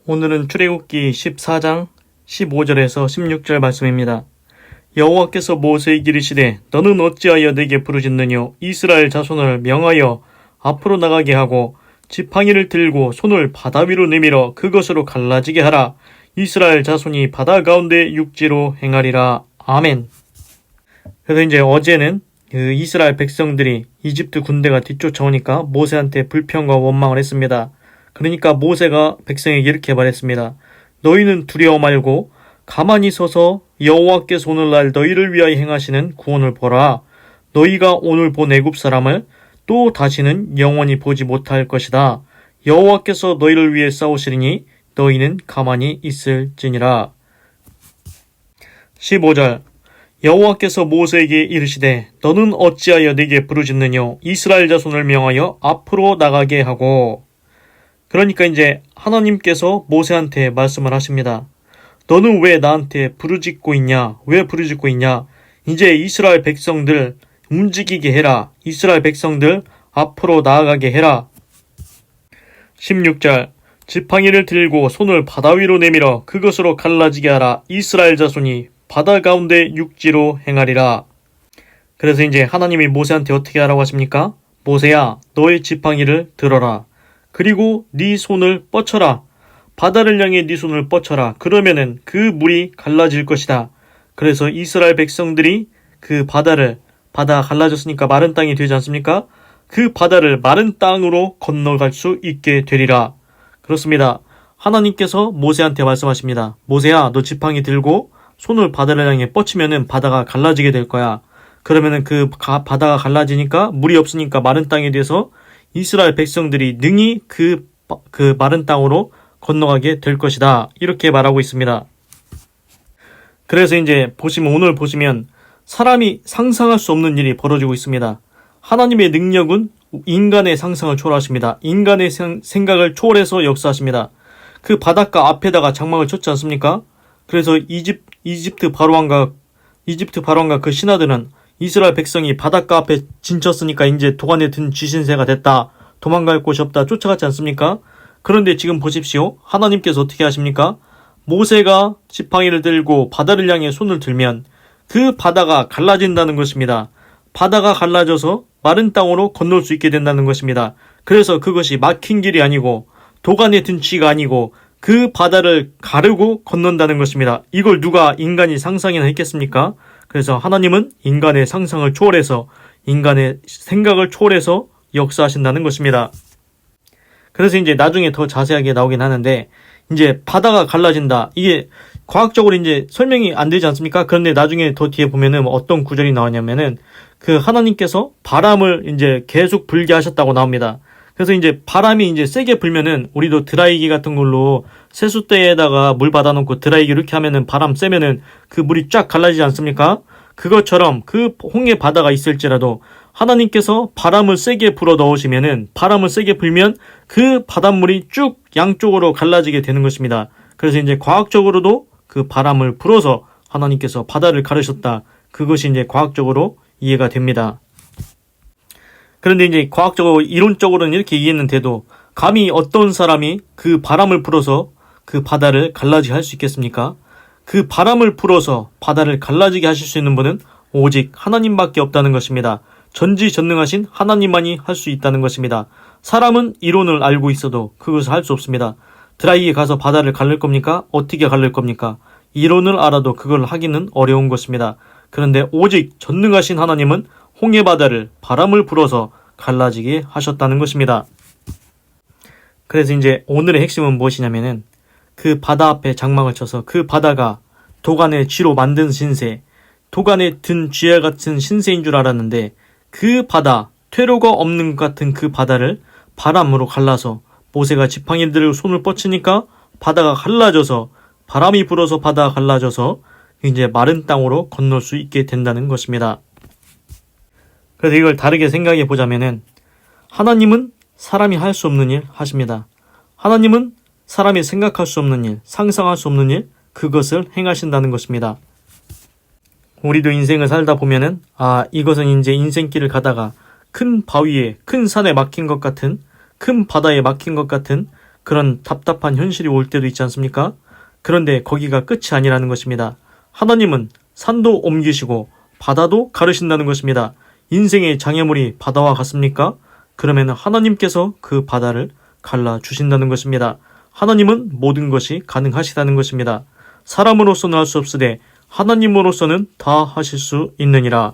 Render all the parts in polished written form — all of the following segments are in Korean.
오늘은 출애굽기 14장 15절에서 16절 말씀입니다. 여호와께서 모세에게 이르시되 너는 어찌하여 내게 부르짖느뇨? 이스라엘 자손을 명하여 앞으로 나가게 하고 지팡이를 들고 손을 바다 위로 내밀어 그것으로 갈라지게 하라. 이스라엘 자손이 바다 가운데 육지로 행하리라. 아멘. 그래서 이제 어제는 이스라엘 백성들이 이집트 군대가 뒤쫓아오니까 모세한테 불평과 원망을 했습니다. 그러니까 모세가 백성에게 이렇게 말했습니다. 너희는 두려워 말고 가만히 서서 여호와께서 오늘날 너희를 위하여 행하시는 구원을 보라. 너희가 오늘 본 애굽 사람을 또 다시는 영원히 보지 못할 것이다. 여호와께서 너희를 위해 싸우시리니 너희는 가만히 있을지니라. 15절 여호와께서 모세에게 이르시되 너는 어찌하여 내게 부르짖느뇨? 이스라엘 자손을 명하여 앞으로 나가게 하고. 그러니까 이제 하나님께서 모세한테 말씀을 하십니다. 너는 왜 나한테 부르짖고 있냐? 왜 부르짖고 있냐? 이제 이스라엘 백성들 움직이게 해라. 이스라엘 백성들 앞으로 나아가게 해라. 16절 지팡이를 들고 손을 바다 위로 내밀어 그것으로 갈라지게 하라. 이스라엘 자손이 바다 가운데 육지로 행하리라. 그래서 이제 하나님이 모세한테 어떻게 하라고 하십니까? 모세야, 너의 지팡이를 들어라. 그리고 네 손을 뻗쳐라. 바다를 향해 네 손을 뻗쳐라. 그러면은 그 물이 갈라질 것이다. 그래서 이스라엘 백성들이 그 바다가 갈라졌으니까 마른 땅이 되지 않습니까? 그 바다를 마른 땅으로 건너갈 수 있게 되리라. 그렇습니다. 하나님께서 모세한테 말씀하십니다. 모세야, 너 지팡이 들고 손을 바다를 향해 뻗치면은 바다가 갈라지게 될 거야. 그러면은 그 바다가 갈라지니까 물이 없으니까 마른 땅이 돼서 이스라엘 백성들이 능히 그 마른 땅으로 건너가게 될 것이다. 이렇게 말하고 있습니다. 그래서 이제 오늘 보시면 사람이 상상할 수 없는 일이 벌어지고 있습니다. 하나님의 능력은 인간의 상상을 초월하십니다. 인간의 생각을 초월해서 역사하십니다. 그 바닷가 앞에다가 장막을 쳤지 않습니까? 그래서 이집트 바로왕과 그 신하들은 이스라엘 백성이 바닷가 앞에 진쳤으니까 이제 도관에 든 쥐신새가 됐다. 도망갈 곳이 없다. 쫓아갔지 않습니까? 그런데 지금 보십시오. 하나님께서 어떻게 하십니까? 모세가 지팡이를 들고 바다를 향해 손을 들면 그 바다가 갈라진다는 것입니다. 바다가 갈라져서 마른 땅으로 건널 수 있게 된다는 것입니다. 그래서 그것이 막힌 길이 아니고 도관에 든 쥐가 아니고 그 바다를 가르고 건넌다는 것입니다. 이걸 누가 인간이 상상이나 했겠습니까? 그래서 하나님은 인간의 상상을 초월해서 인간의 생각을 초월해서 역사하신다는 것입니다. 그래서 이제 나중에 더 자세하게 나오긴 하는데 이제 바다가 갈라진다. 이게 과학적으로 이제 설명이 안 되지 않습니까? 그런데 나중에 더 뒤에 보면은 어떤 구절이 나오냐면은 그 하나님께서 바람을 이제 계속 불게 하셨다고 나옵니다. 그래서 이제 바람이 이제 세게 불면은 우리도 드라이기 같은 걸로 세숫대에다가 물 받아놓고 드라이기 이렇게 하면은 바람 세면은 그 물이 쫙 갈라지지 않습니까? 그것처럼 그 홍해 바다가 있을지라도 하나님께서 바람을 세게 불어 넣으시면은 바람을 세게 불면 그 바닷물이 쭉 양쪽으로 갈라지게 되는 것입니다. 그래서 이제 과학적으로도 그 바람을 불어서 하나님께서 바다를 가르셨다. 그것이 이제 과학적으로 이해가 됩니다. 그런데 이제 과학적으로 이론적으로는 이렇게 이해했는데도 감히 어떤 사람이 그 바람을 불어서 그 바다를 갈라지게 할 수 있겠습니까? 그 바람을 불어서 바다를 갈라지게 하실 수 있는 분은 오직 하나님밖에 없다는 것입니다. 전지전능하신 하나님만이 할 수 있다는 것입니다. 사람은 이론을 알고 있어도 그것을 할 수 없습니다. 드라이기에 가서 바다를 갈릴 겁니까? 어떻게 갈릴 겁니까? 이론을 알아도 그걸 하기는 어려운 것입니다. 그런데 오직 전능하신 하나님은 홍해 바다를 바람을 불어서 갈라지게 하셨다는 것입니다. 그래서 이제 오늘의 핵심은 무엇이냐면은 그 바다 앞에 장막을 쳐서 그 바다가 도간의 쥐로 만든 신새, 도간에 든 쥐와 같은 신새인 줄 알았는데 그 바다, 퇴로가 없는 것 같은 그 바다를 바람으로 갈라서 모세가 지팡이를 들고 손을 뻗치니까 바다가 갈라져서 바람이 불어서 바다가 갈라져서 이제 마른 땅으로 건널 수 있게 된다는 것입니다. 그래서 이걸 다르게 생각해 보자면은 하나님은 사람이 할 수 없는 일 하십니다. 하나님은 사람이 생각할 수 없는 일, 상상할 수 없는 일, 그것을 행하신다는 것입니다. 우리도 인생을 살다 보면은 이것은 이제 인생길을 가다가 큰 바위에, 큰 산에 막힌 것 같은, 큰 바다에 막힌 것 같은 그런 답답한 현실이 올 때도 있지 않습니까? 그런데 거기가 끝이 아니라는 것입니다. 하나님은 산도 옮기시고 바다도 가르신다는 것입니다. 인생의 장애물이 바다와 같습니까? 그러면 하나님께서 그 바다를 갈라주신다는 것입니다. 하나님은 모든 것이 가능하시다는 것입니다. 사람으로서는 할 수 없으되 하나님으로서는 다 하실 수 있느니라.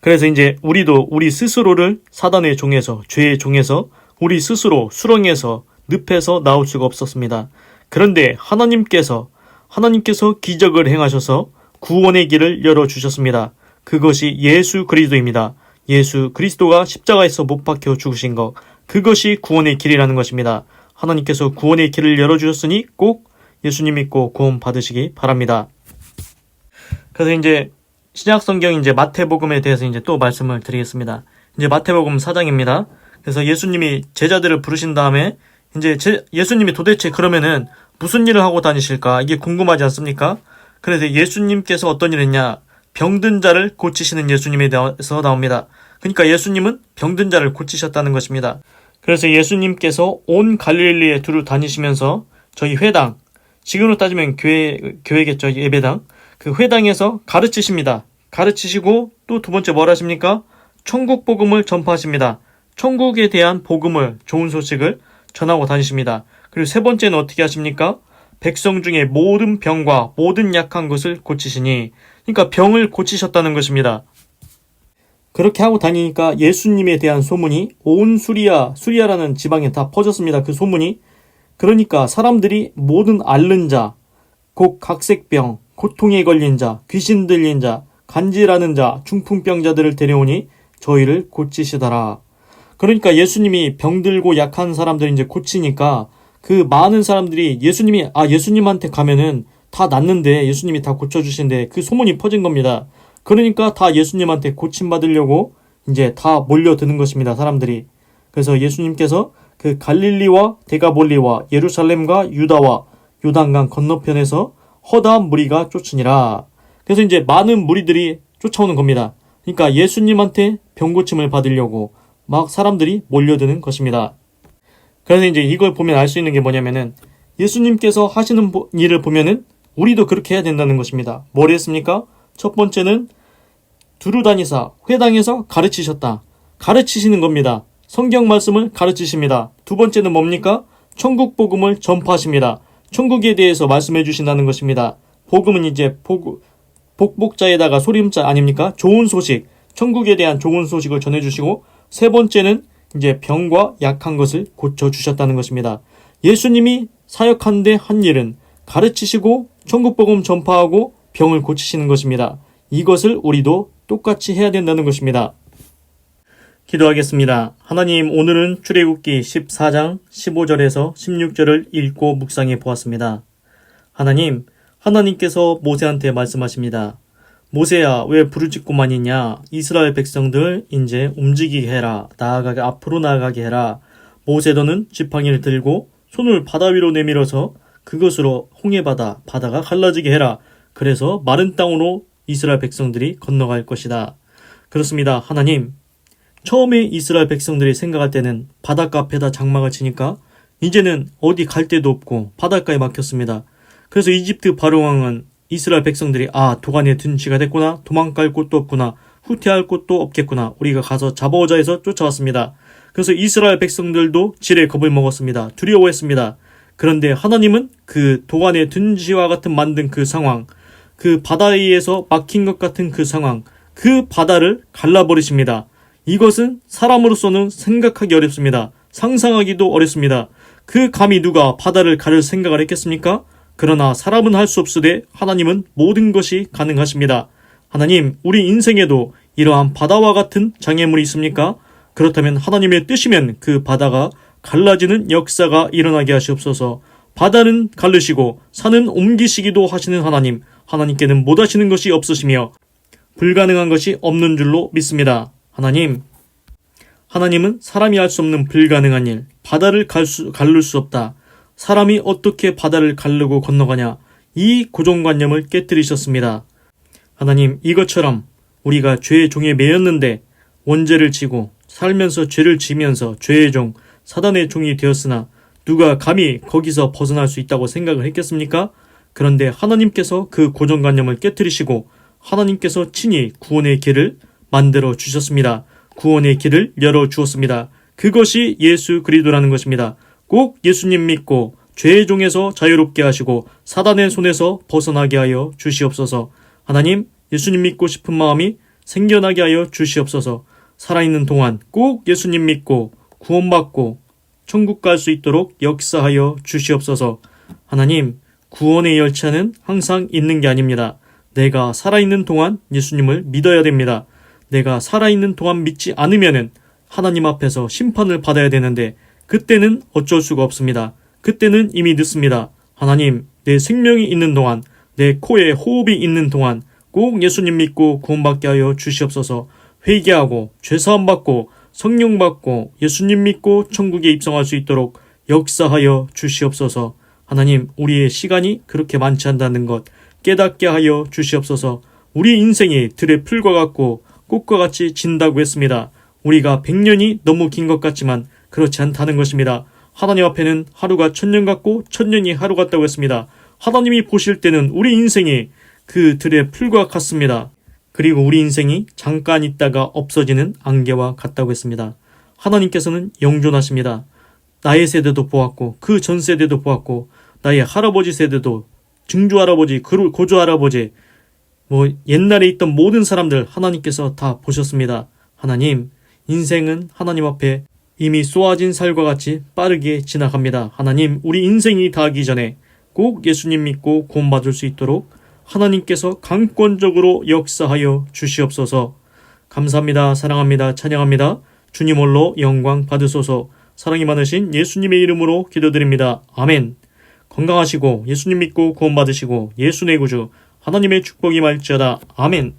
그래서 이제 우리도 우리 스스로를 사단의 종에서, 죄의 종에서 우리 스스로 수렁에서 늪에서 나올 수가 없었습니다. 그런데 하나님께서 기적을 행하셔서 구원의 길을 열어주셨습니다. 그것이 예수 그리스도입니다. 예수 그리스도가 십자가에서 못 박혀 죽으신 것, 그것이 구원의 길이라는 것입니다. 하나님께서 구원의 길을 열어주셨으니 꼭 예수님 믿고 구원 받으시기 바랍니다. 그래서 이제 신약 성경 이제 마태복음에 대해서 이제 또 말씀을 드리겠습니다. 이제 마태복음 4장입니다. 그래서 예수님이 제자들을 부르신 다음에 이제 예수님이 도대체 그러면은 무슨 일을 하고 다니실까? 이게 궁금하지 않습니까? 그래서 예수님께서 어떤 일을 했냐? 병든 자를 고치시는 예수님에 대해서 나옵니다. 그러니까 예수님은 병든 자를 고치셨다는 것입니다. 그래서 예수님께서 온 갈릴리에 두루 다니시면서 저희 회당, 지금으로 따지면 교회겠죠. 예배당. 그 회당에서 가르치십니다. 가르치시고 또 두 번째 뭘 하십니까? 천국 복음을 전파하십니다. 천국에 대한 복음을, 좋은 소식을 전하고 다니십니다. 그리고 세 번째는 어떻게 하십니까? 백성 중에 모든 병과 모든 약한 것을 고치시니, 그러니까 병을 고치셨다는 것입니다. 그렇게 하고 다니니까 예수님에 대한 소문이 온 수리아라는 지방에 다 퍼졌습니다. 그 소문이. 그러니까 사람들이 모든 앓는 자, 곧 각색병, 고통에 걸린 자, 귀신 들린 자, 간질하는 자, 중풍병자들을 데려오니 저희를 고치시더라. 그러니까 예수님이 병들고 약한 사람들 이제 고치니까 그 많은 사람들이 예수님한테 가면은 다 낫는데 예수님이 다 고쳐주신데 그 소문이 퍼진 겁니다. 그러니까 다 예수님한테 고침받으려고 이제 다 몰려드는 것입니다. 사람들이. 그래서 예수님께서 그 갈릴리와 데가볼리와 예루살렘과 유다와 요단강 건너편에서 허다한 무리가 쫓으니라. 그래서 이제 많은 무리들이 쫓아오는 겁니다. 그러니까 예수님한테 병고침을 받으려고 막 사람들이 몰려드는 것입니다. 그래서 이제 이걸 보면 알 수 있는 게 뭐냐면은 예수님께서 하시는 일을 보면은 우리도 그렇게 해야 된다는 것입니다. 뭘 했습니까? 첫 번째는 두루 다니사 회당에서 가르치셨다. 가르치시는 겁니다. 성경 말씀을 가르치십니다. 두 번째는 뭡니까? 천국 복음을 전파하십니다. 천국에 대해서 말씀해 주신다는 것입니다. 복음은 이제 복복자에다가 소림자 아닙니까? 좋은 소식, 천국에 대한 좋은 소식을 전해주시고, 세 번째는 이제 병과 약한 것을 고쳐주셨다는 것입니다. 예수님이 사역하는데 한 일은 가르치시고 천국 복음 전파하고 병을 고치시는 것입니다. 이것을 우리도 똑같이 해야 된다는 것입니다. 기도하겠습니다. 하나님, 오늘은 출애굽기 14장 15절에서 16절을 읽고 묵상해 보았습니다. 하나님께서 모세한테 말씀하십니다. 모세야, 왜 부르짖고만 있냐? 이스라엘 백성들 이제 움직이게 해라. 앞으로 나아가게 해라. 모세 너는 지팡이를 들고 손을 바다 위로 내밀어서 그것으로 바다가 갈라지게 해라. 그래서 마른 땅으로 이스라엘 백성들이 건너갈 것이다. 그렇습니다. 하나님, 처음에 이스라엘 백성들이 생각할 때는 바닷가 앞에다 장막을 치니까 이제는 어디 갈 데도 없고 바닷가에 막혔습니다. 그래서 이집트 바로왕은 이스라엘 백성들이 도관에 든 쥐가 됐구나, 도망갈 곳도 없구나, 후퇴할 곳도 없겠구나, 우리가 가서 잡아오자 해서 쫓아왔습니다. 그래서 이스라엘 백성들도 질에 겁을 먹었습니다. 두려워했습니다. 그런데 하나님은 그 도관에 든 쥐와 같은 만든 그 상황, 그 바다에서 막힌 것 같은 그 상황, 그 바다를 갈라버리십니다. 이것은 사람으로서는 생각하기 어렵습니다. 상상하기도 어렵습니다. 그 감히 누가 바다를 가를 생각을 했겠습니까? 그러나 사람은 할 수 없으되 하나님은 모든 것이 가능하십니다. 하나님, 우리 인생에도 이러한 바다와 같은 장애물이 있습니까? 그렇다면 하나님의 뜻이면 그 바다가 갈라지는 역사가 일어나게 하시옵소서. 바다는 갈르시고 산은 옮기시기도 하시는 하나님께는 못하시는 것이 없으시며 불가능한 것이 없는 줄로 믿습니다. 하나님은 사람이 할 수 없는 불가능한 일, 바다를 가를 수 없다. 사람이 어떻게 바다를 가르고 건너가냐, 이 고정관념을 깨뜨리셨습니다. 하나님, 이것처럼 우리가 죄의 종에 매였는데 원죄를 지고 살면서 죄를 지면서 죄의 종, 사단의 종이 되었으나 누가 감히 거기서 벗어날 수 있다고 생각을 했겠습니까? 그런데 하나님께서 그 고정관념을 깨뜨리시고 하나님께서 친히 구원의 길을 만들어 주셨습니다. 구원의 길을 열어주었습니다. 그것이 예수 그리스도라는 것입니다. 꼭 예수님 믿고 죄의 종에서 자유롭게 하시고 사단의 손에서 벗어나게 하여 주시옵소서. 하나님, 예수님 믿고 싶은 마음이 생겨나게 하여 주시옵소서. 살아있는 동안 꼭 예수님 믿고 구원받고 천국 갈 수 있도록 역사하여 주시옵소서. 하나님, 구원의 열차는 항상 있는 게 아닙니다. 내가 살아있는 동안 예수님을 믿어야 됩니다. 내가 살아있는 동안 믿지 않으면은 하나님 앞에서 심판을 받아야 되는데 그때는 어쩔 수가 없습니다. 그때는 이미 늦습니다. 하나님, 내 생명이 있는 동안, 내 코에 호흡이 있는 동안 꼭 예수님 믿고 구원받게 하여 주시옵소서. 회개하고 죄사함 받고 성령 받고 예수님 믿고 천국에 입성할 수 있도록 역사하여 주시옵소서. 하나님, 우리의 시간이 그렇게 많지 않다는 것 깨닫게 하여 주시옵소서. 우리 인생이 들의 풀과 같고 꽃과 같이 진다고 했습니다. 우리가 100년이 너무 긴 것 같지만 그렇지 않다는 것입니다. 하나님 앞에는 하루가 1000년 같고 1000년이 하루 같다고 했습니다. 하나님이 보실 때는 우리 인생이 그 들의 풀과 같습니다. 그리고 우리 인생이 잠깐 있다가 없어지는 안개와 같다고 했습니다. 하나님께서는 영존하십니다. 나의 세대도 보았고 그 전 세대도 보았고 나의 할아버지 세대도 증조할아버지, 고조할아버지 옛날에 있던 모든 사람들 하나님께서 다 보셨습니다. 하나님, 인생은 하나님 앞에 이미 쏘아진 살과 같이 빠르게 지나갑니다. 하나님, 우리 인생이 다하기 전에 꼭 예수님 믿고 구원받을 수 있도록 하나님께서 강권적으로 역사하여 주시옵소서. 감사합니다. 사랑합니다. 찬양합니다. 주님 홀로 영광 받으소서. 사랑이 많으신 예수님의 이름으로 기도드립니다. 아멘. 건강하시고 예수님 믿고 구원받으시고 예수 내 구주 하나님의 축복이 말지어다. 아멘.